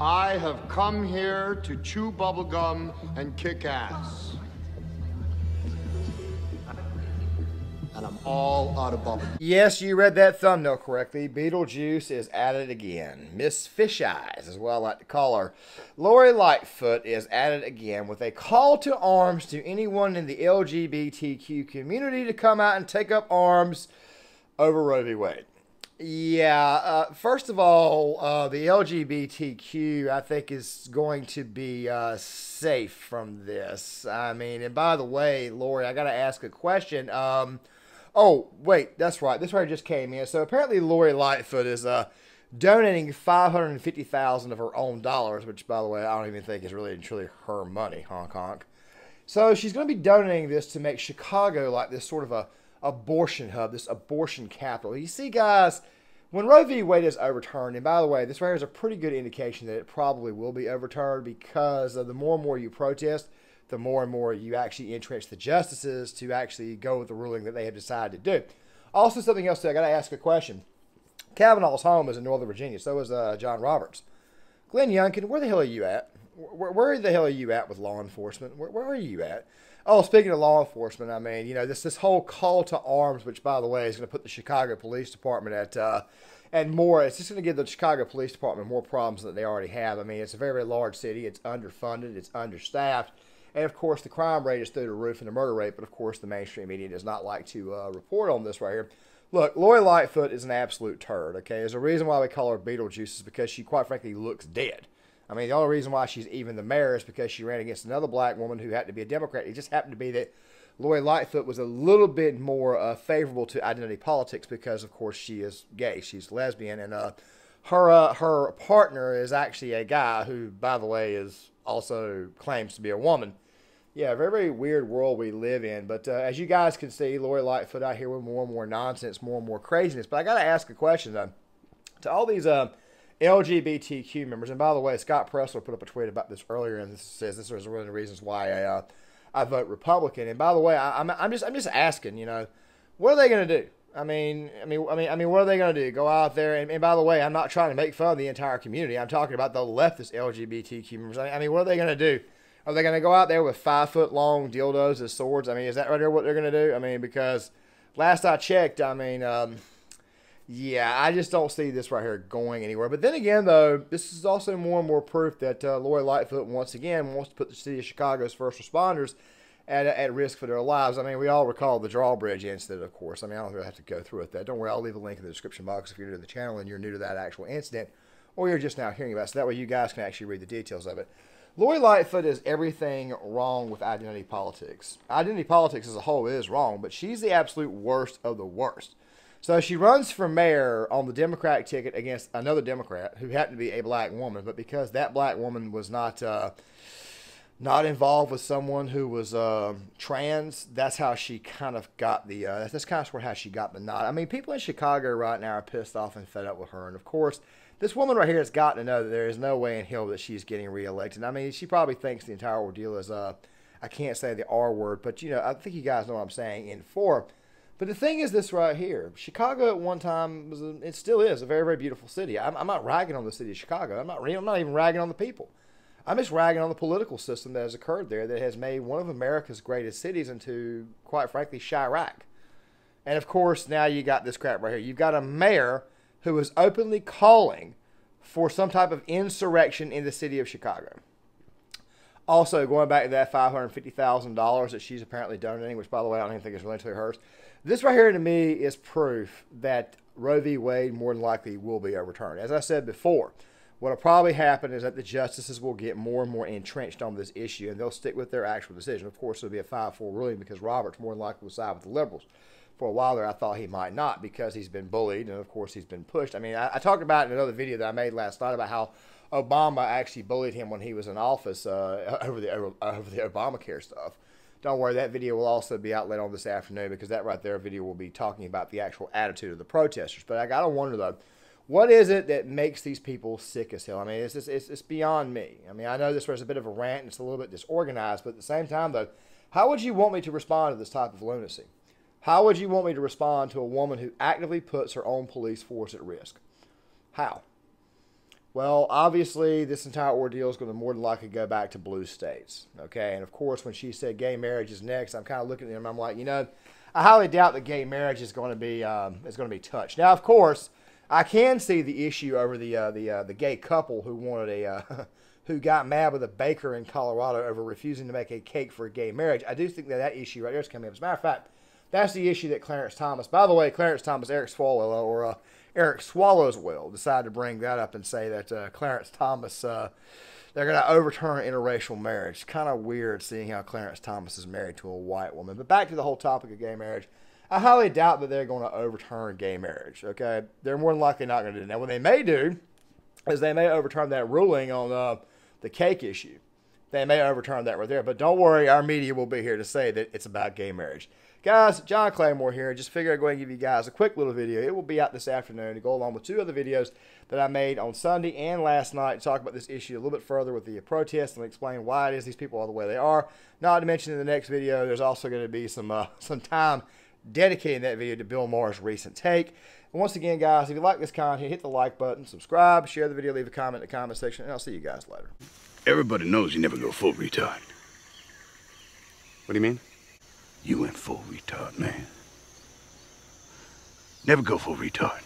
I have come here to chew bubblegum and kick ass. And I'm all out of bubblegum. Yes, you read that thumbnail correctly. Beetlejuice is at it again. Miss Fish Eyes is what I like to call her. Lori Lightfoot is at it again with a call to arms to anyone in the LGBTQ community to come out and take up arms over Roe v. Wade. Yeah, first of all, the LGBTQ, I think, is going to be safe from this. I mean, and by the way, Lori, I got to ask a question. Oh, wait, that's right. This right just came in. So apparently Lori Lightfoot is donating $550,000 of her own dollars, which, by the way, I don't even think is really and truly her money, honk honk. So she's going to be donating this to make Chicago like this sort of a abortion hub, this abortion capital. You see, guys, when Roe v. Wade is overturned, and by the way, this right here is a pretty good indication that it probably will be overturned, because the more and more you protest, the more and more you actually entrench the justices to actually go with the ruling that they have decided to do. Also, something else, too, I got to ask a question. Kavanaugh's home is in Northern Virginia. So is John Roberts. Glenn Youngkin, where the hell are you at? Where the hell are you at with law enforcement? Where are you at? Oh, speaking of law enforcement, I mean, you know, this whole call to arms, which, by the way, is going to put the Chicago Police Department at more. It's just going to give the Chicago Police Department more problems than they already have. I mean, it's a very, very large city. It's underfunded. It's understaffed. And, of course, the crime rate is through the roof and the murder rate. But, of course, the mainstream media does not like to report on this right here. Look, Lori Lightfoot is an absolute turd, okay? There's a reason why we call her Beetlejuice, is because she, quite frankly, looks dead. I mean, the only reason why she's even the mayor is because she ran against another black woman who happened to be a Democrat. It just happened to be that Lori Lightfoot was a little bit more favorable to identity politics because, of course, she is gay. She's lesbian, and her partner is actually a guy who, by the way, is also claims to be a woman. Yeah, very, very weird world we live in. But as you guys can see, Lori Lightfoot out here with more and more nonsense, more and more craziness. But I got to ask a question, though, to all these LGBTQ members. And by the way, Scott Pressler put up a tweet about this earlier, and this says this is one of the reasons why I vote Republican. And by the way, I'm just asking, you know, what are they going to do? I mean, what are they going to do? Go out there and by the way, I'm not trying to make fun of the entire community. I'm talking about the leftist LGBTQ members. I mean, what are they going to do? Are they going to go out there with 5-foot-long dildos as swords? I mean, is that right there what they're going to do? I mean, because last I checked, I mean, yeah, I just don't see this right here going anywhere. But then again, though, this is also more and more proof that Lori Lightfoot, once again, wants to put the city of Chicago's first responders at risk for their lives. I mean, we all recall the drawbridge incident, of course. I mean, I don't really have to go through it. Don't worry, I'll leave a link in the description box if you're new to the channel and you're new to that actual incident, or you're just now hearing about it. So that way you guys can actually read the details of it. Lori Lightfoot is everything wrong with identity politics. Identity politics as a whole is wrong, but she's the absolute worst of the worst. So she runs for mayor on the Democratic ticket against another Democrat who happened to be a black woman, but because that black woman was not involved with someone who was trans, that's how she kind of got the that's kind of how she got the nod. I mean, people in Chicago right now are pissed off and fed up with her, and of course, this woman right here has got to know that there is no way in hell that she's getting reelected. I mean, she probably thinks the entire ordeal is, I can't say the R word, but, you know, I think you guys know what I'm saying, in for. But the thing is this right here. Chicago at one time, it still is a very, very beautiful city. I'm not ragging on the city of Chicago. I'm not even ragging on the people. I'm just ragging on the political system that has occurred there that has made one of America's greatest cities into, quite frankly, Chirac. And, of course, now you got this crap right here. You've got a mayor who is openly calling for some type of insurrection in the city of Chicago. Also, going back to that $550,000 that she's apparently donating, which, by the way, I don't even think is really to hers. This right here, to me, is proof that Roe v. Wade more than likely will be overturned. As I said before, what will probably happen is that the justices will get more and more entrenched on this issue, and they'll stick with their actual decision. Of course, it'll be a 5-4 ruling because Roberts more than likely will side with the liberals. For a while there, I thought he might not because he's been bullied and, of course, he's been pushed. I mean, I talked about it in another video that I made last night about how Obama actually bullied him when he was in office over the Obamacare stuff. Don't worry, that video will also be out later on this afternoon because that right there video will be talking about the actual attitude of the protesters. But I got to wonder, though, what is it that makes these people sick as hell? I mean, it's beyond me. I mean, I know this was a bit of a rant and it's a little bit disorganized, but at the same time, though, how would you want me to respond to this type of lunacy? How would you want me to respond to a woman who actively puts her own police force at risk? How? Well, obviously, this entire ordeal is going to more than likely go back to blue states. Okay, and of course, when she said gay marriage is next, I'm kind of looking at him. I'm like, you know, I highly doubt that gay marriage is going to be touched. Now, of course, I can see the issue over the gay couple who wanted a who got mad with a baker in Colorado over refusing to make a cake for a gay marriage. I do think that issue right there is coming up. As a matter of fact, that's the issue that Clarence Thomas. By the way, Clarence Thomas, Eric Swallowswell decided to bring that up and say that Clarence Thomas, they're going to overturn interracial marriage. Kind of weird seeing how Clarence Thomas is married to a white woman. But back to the whole topic of gay marriage. I highly doubt that they're going to overturn gay marriage, okay? They're more than likely not going to do it. Now, what they may do is they may overturn that ruling on the cake issue. They may overturn that right there. But don't worry, our media will be here to say that it's about gay marriage. Guys, John Claymore here. Just figured I'd go ahead and give you guys a quick little video. It will be out this afternoon to go along with 2 other videos that I made on Sunday and last night to talk about this issue a little bit further with the protests and explain why it is these people are the way they are. Not to mention in the next video, there's also going to be some time dedicating that video to Bill Maher's recent take. And once again, guys, if you like this content, hit the like button, subscribe, share the video, leave a comment in the comment section, and I'll see you guys later. Everybody knows you never go full retard. What do you mean? You went full retard, man. Never go full retard.